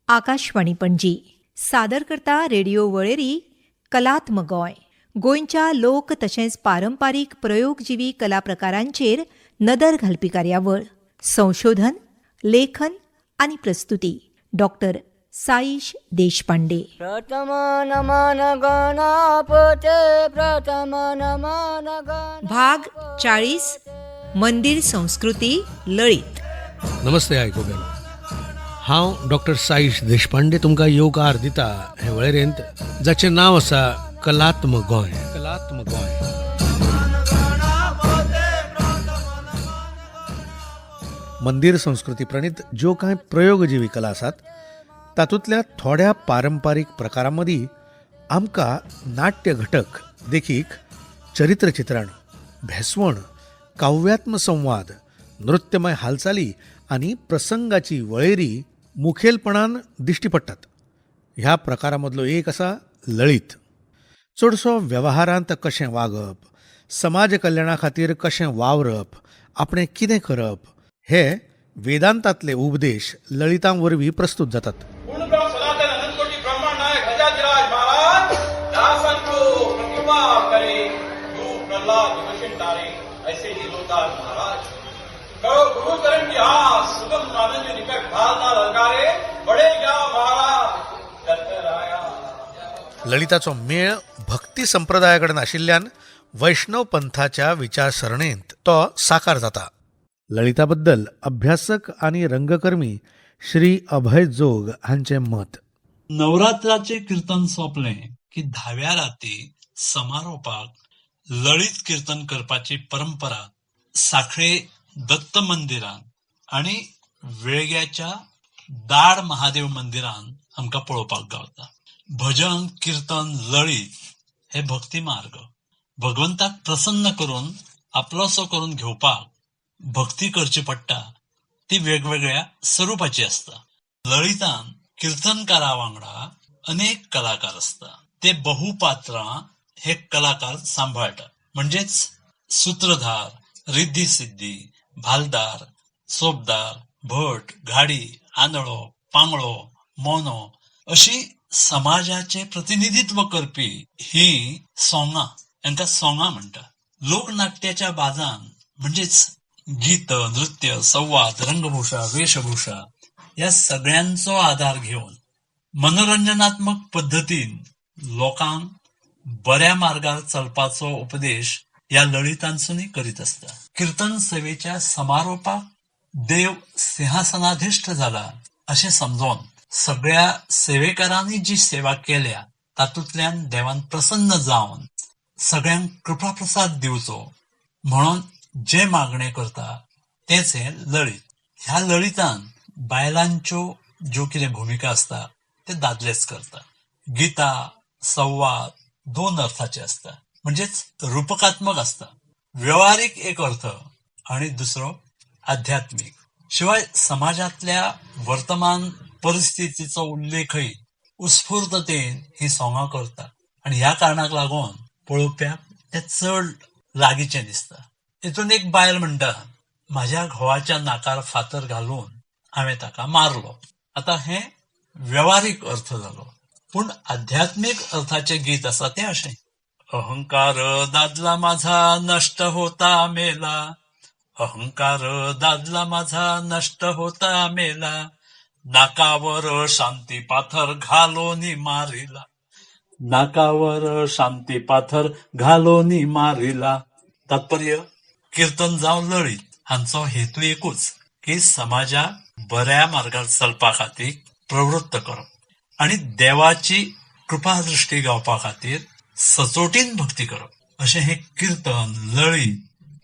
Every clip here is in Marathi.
आकाशवाणी पणजी सादर करता रेडिओ वळेरी कलात्म गोंय. गोंयच्या लोक तशेंच पारंपारीक प्रयोगजिवी कला प्रकारांचेर नदर घालपी कार्यावळ. संशोधन, लेखन आनी प्रस्तुती डॉक्टर साईश देशपांडे. प्रथम नमन गणपते प्रथम नमन भाग 40 मंदिर संस्कृती लळीत. नमस्ते आयकोगेलो. हांव डॉक्टर साईश देशपांडे तुमकां येवकार दिता हे वळेरेंत जाचें नांव आसा कलात्म गोंय. कलात्म गोंय. मंदिर संस्कृती प्रणीत ज्यो कांय प्रयोगजिवी कला आसात तातूंतल्या थोड्या पारंपारीक प्रकारां मदीं आमकां नाट्य घटक देखीक चरित्रचित्रण, भेसवण, काव्यात्म संवाद, नृत्यमय हालचाली आनी प्रसंगाची वळेरी मुखेलपणान दिश्टी पडटात. ह्या प्रकारा मदलो एक आसा लळीत. चडसो वेवहारांत कशें वागप, समाज कल्याणा खातीर कशें वावरप, आपणें कितें करप हे वेदांतांतले उपदेश लळितां वरवीं प्रस्तुत जातात. ललिताचो मेळ भक्ती संप्रदाया कडेन आशिल्ल्यान वैष्णव पंथाच्या विचारसरणेंत तो साकार जाता. ललिता बद्दल अभ्यासक आनी रंगकर्मी श्री अभय जोग हांचें मत. नवरात्राचे कीर्तन सोंपलें की 10व्या राती समारोपाक लळीत कीर्तन करपाची परंपरा साखळे दत्त मंदिरान आनी वेळग्याच्या दाड महादेव मंदिरान आमकां पळोवपाक गावता. भजन, कीर्तन, लळीत हे भक्ती मार्ग. भगवंताक प्रसन्न करून आपलोसो करून घेवपाक भक्ती करची पडटा ती वेगवेगळ्या स्वरुपाची असता. लळितान कीर्तनकारा वांगडा अनेक कलाकार असता. ते बहुपात्रां हे कलाकार सांभाळटात. म्हणजेच सूत्रधार, रिद्धी सिद्धी, भालदार, सोपदार, भट, घाडी, आंधळो, पांगळो, मोनो अशी समाजाचे प्रतिनिधित्व करपी ही सोंगां हांकां सोंगां म्हणटात. लोकनाट्याच्या बाजान म्हणजेच गीत, नृत्य, संवाद, रंगभूषा, वेशभूषा या सगळ्यांचो आधार घेऊन मनोरंजनात्मक पद्धतीन लोकांक बऱ्या मार्गार चलपाचो उपदेश या लळितांसूनय करीत असता. कीर्तन सेवेच्या समारोपाक देव सिंहासनाधिष्ठ जाला अशें समजून सगळ्या सेवेकारांनी जी सेवा केल्या तातूंतल्यान देवान प्रसन्न जावन सगळ्यांक कृपा प्रसाद दिवचो म्हणून जे मागणे करता तेच हे लळीत. ह्या लळितान बायलांच्यो ज्यो कितें भुमिका असता ते दादलेच करता. गीता, संवाद दोन अर्थाचे असता. म्हणजेच रूपकात्मक असता. व्यवहारिक एक अर्थ आणि दुसरो आध्यात्मिक. शिवाय समाजातल्या वर्तमान परिस्थितीचो उल्लेखही उत्स्फूर्ततेन ही सोंगां करता आणि ह्या कारणाक लागून पळोवप्याक ते चड लागींचे दिसता. हितून एक बायल म्हणटा, म्हाज्या घोवाच्या नाकार फातर घालून हांवें ताका मारलो. आता हे व्यवहारिक अर्थ जालो. पूण आध्यात्मिक अर्थाचे गीत आसा ते अशें. अहंकार दादला माझा नष्ट होता मेला, अहंकार दादला माझा नष्ट होता मेला, नाकावर शांती पाथर घालोनी मारिला, नाकावर शांती पाथर घालोनी मारिला. तात्पर्य कीर्तन जावं लळीत हांचो हेतू एकूच की समाजाक बऱ्या मार्गार चलपा खातीर प्रवृत्त करप आणि देवाची कृपा दृष्टी गावपा खातीर सचोटीन भक्ती करप. अशें हे कीर्तन लळीत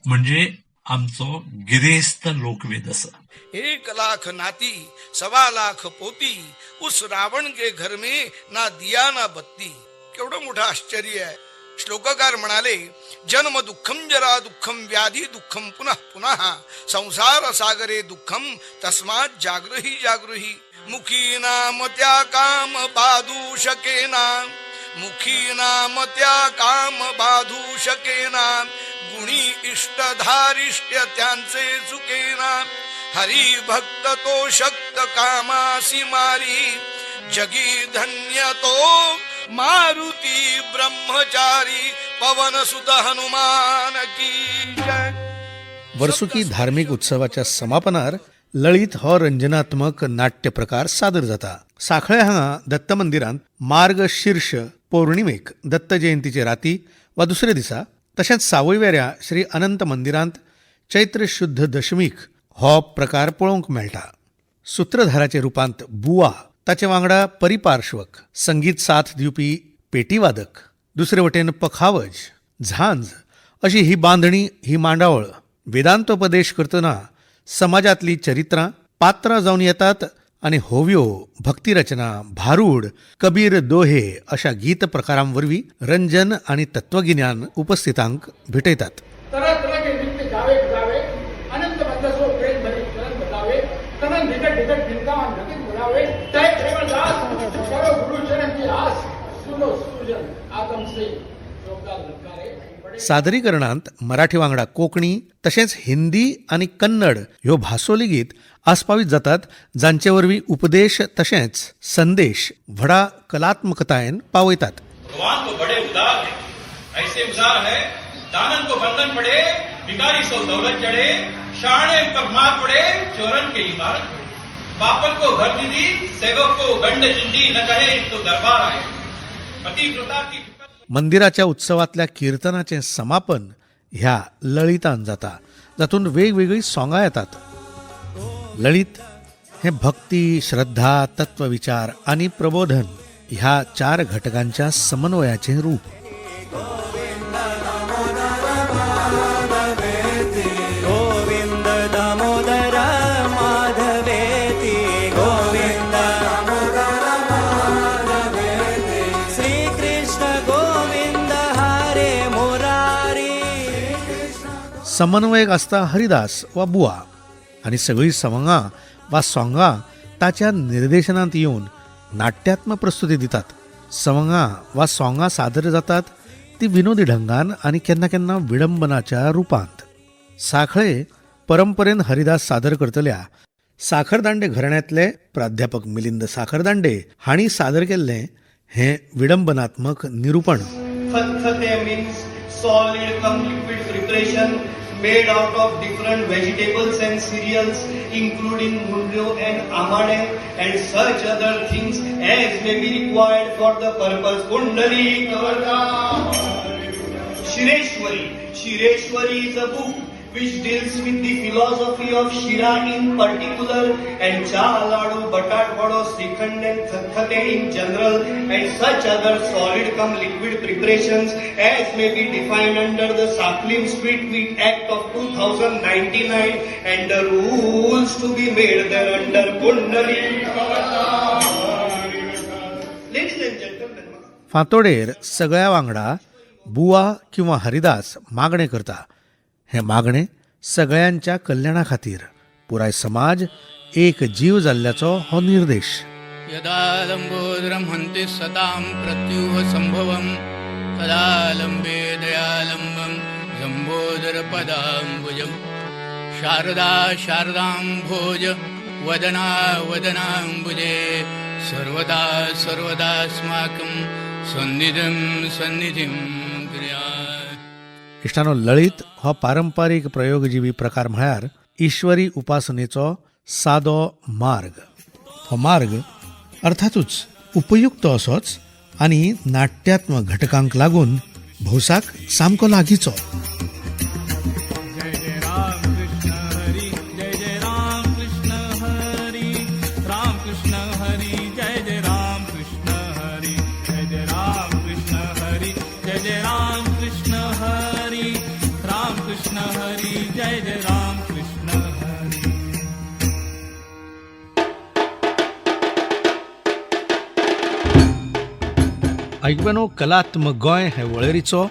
म्हणजे आमचो गिरेस्त लोकवेद आसा. 1 लाख नाती 1.25 लाख पोती, उस रावण के घर में ना दिया ना बत्ती. केवढं मोठं आश्चर्य आहे. श्लोककार म्हणाले, जन्म दुःखम जरा दुःखम व्याधी दुःखम पुनः पुनः संसार सागरे दुःखम तस्मात् जागृही जागृही. मुखी नाम त्या काम बाधू शकेना, मुखी नाम त्या काम बाधू शकेना, गुणी इष्टधारिष्ट त्यांचे चुकेना. हरी भक्त तो शक्त कामासी मारी जगी धन्य तो मारुती ब्रह्मचारी पवन सुत हनुमान की जय. वर्सुकी धार्मिक उत्सवाच्या समापनार लळीत हो रंजनात्मक नाट्य प्रकार सादर जाता. साखळे हांगा दत्त मंदिरांत मार्ग शीर्ष पौर्णिमेक दत्त जयंतीचे राती वा दुसरे दिसा, तशेंच सावयवेऱ्या श्री अनंत मंदिरांत चैत्र शुद्ध दशमीक हो प्रकार पळोवंक मेळटा. सूत्रधाराचे रुपांत बुवा, ताचे वांगडा परिपार्श्वक, संगीत साथ दिवपी पेटीवादक, दुसरे वटेन पखावज, झांज अशी ही बांधणी, ही मांडावळ वेदांतोपदेश करतना समाजातली चरित्रां पात्रां जावन येतात आनी होव्यो, भक्तिरचना, भारूड, कबीर दोहे अशा गीत प्रकारां वरवीं रंजन आनी तत्वगिन्यान उपस्थितांक भेटयतात. तरह तरह के नृत्य गावे गावे अनंत बंदसो प्रेम भरी चरण बतावे तनन निकट निकट वृंदावन नगिन बुलावे जय केवलदास करो गुरु चरण की आस सुनो सुजन आगम से जोगदार ललकारे. सादरीकरणांत मराठी वांगडा कोंकणी तशेंच हिंदी आनी कन्नड ह्यो भासो लेगीत आस्पावीत जातात, जांचे वरवीं उपदेश तशेंच संदेश व्हडा कलात्मकतायेन पावयतात. भगवान तो बड़े उदार है, ऐसे उदार है दानन को बंधन पड़े, भिखारी सो दौलत चढ़े, शाणे पर मार पड़े, चोरन के इबारत पड़े. बापन को घर दीदी, सेवक को गंड चिंदी, न कहे तो दरबार आए. पतिव्रता की मंदिराच्या उत्सवातल्या कीर्तनाचें समापन ह्या लळितान जाता, जातून वेगवेगळी सोंगां येतात. लळित हें भक्ती, श्रद्धा, तत्वविचार आनी प्रबोधन ह्या 4 घटकांच्या समन्वयाचें रूप. गोविंद दामोदर माधवेति गोविंद श्री कृष्ण गोविंद हरे मुरारी. समन्वयक आसता हरिदास वा बुवा, आनी सगळीं सवंगां वा सोंगां ताच्या निर्देशनांत येवन नाट्यात्मक प्रस्तुती दितात. सवंगां वा सोंगां सादर जातात ती विनोदी ढंगान आनी केन्ना केन्ना विडंबनाच्या रुपांत. साखळे परंपरेन हरिदास सादर करतल्या साखरदांडे घराण्यांतले प्राध्यापक मिलिंद साखरदांडे हांणी सादर केल्लें हें विडंबनात्मक निरूपण. फतफते means solid cum liquid preparation made out of different vegetables and cereals including mundio and amane and such other things as may be required for the purpose. Kundali Kavarga Shireshwari is a book which deals with the philosophy of Shira in particular and Cha Ladu, Batat Vado, Srikhand and Thathate in general and such other solid cum liquid preparations as may be defined under the Saklim Sweet Wheat Act of 2099 and the rules to be made thereunder. Kundali Ladies and gentlemen, फांतोडेर सगळ्या वांगडा बुवा किंवा हरिदास मागणें करता. हें मागणें सगळ्यांच्या कल्याणा खातीर, पुराय समाज एक जीव जाल्ल्याचो हो निर्देश. यदा लंबोदरं हन्ति सतां प्रत्युह सम्भवं तदा लम्बे दयालम्बं लम्बोदरपदाम्बुजं शारदा शारदाम्भोज वदना वदनाम्बुजे सर्वदा सर्वदास्माकं सन्निधिं सन्निधिं कुर्यात्. इश्टानो, लळीत हो पारंपारीक प्रयोगजीवी प्रकार म्हळ्यार ईश्वरी उपासनेचो सादो मार्ग. हो मार्ग अर्थातूच उपयुक्त असोच आनी नाट्यात्मक घटकांक लागून भौसाक सामको लागींचो. ऐकबेनो, कलात्मक गोंय हे वळेरीचो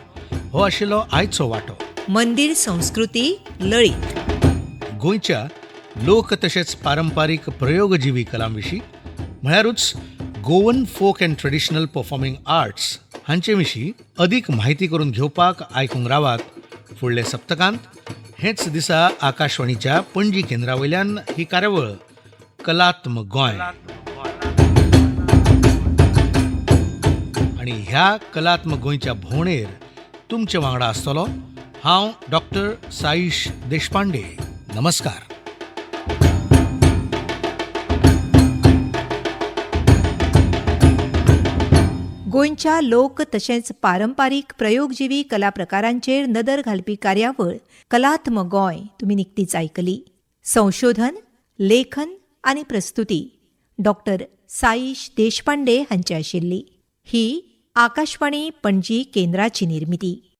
हो आशिल्लो आयचो वांटो. मंदिर संस्कृती लळीत. गोंयच्या लोक तशेंच पारंपारीक प्रयोगजीवी कलां विशीं म्हळ्यारूच Goan folk and traditional performing arts हांचे विशीं अदीक म्हायती करून घेवपाक आयकूंक रावात फुडले सप्तकांत हेच दिसा आकाशवाणीच्या पणजी केंद्रावयल्यान ही कार्यावळ कलात्मक गोंय आणि ह्या कलात्मक गोंयच्या भोंवडेर तुमचे वांगडा आसतलो हांव डॉक्टर साईश देशपांडे. नमस्कार. गोंयच्या लोक तशेंच पारंपारीक प्रयोगजिवी कला प्रकारांचेर नदर घालपी कार्यावळ कलात्मक गोंय तुमी निकतीच आयकली. संशोधन, लेखन आनी प्रस्तुती डॉक्टर साईश देशपांडे हांची आशिल्ली. ही आकाशवाणी पणजी केंद्राची निर्मिती.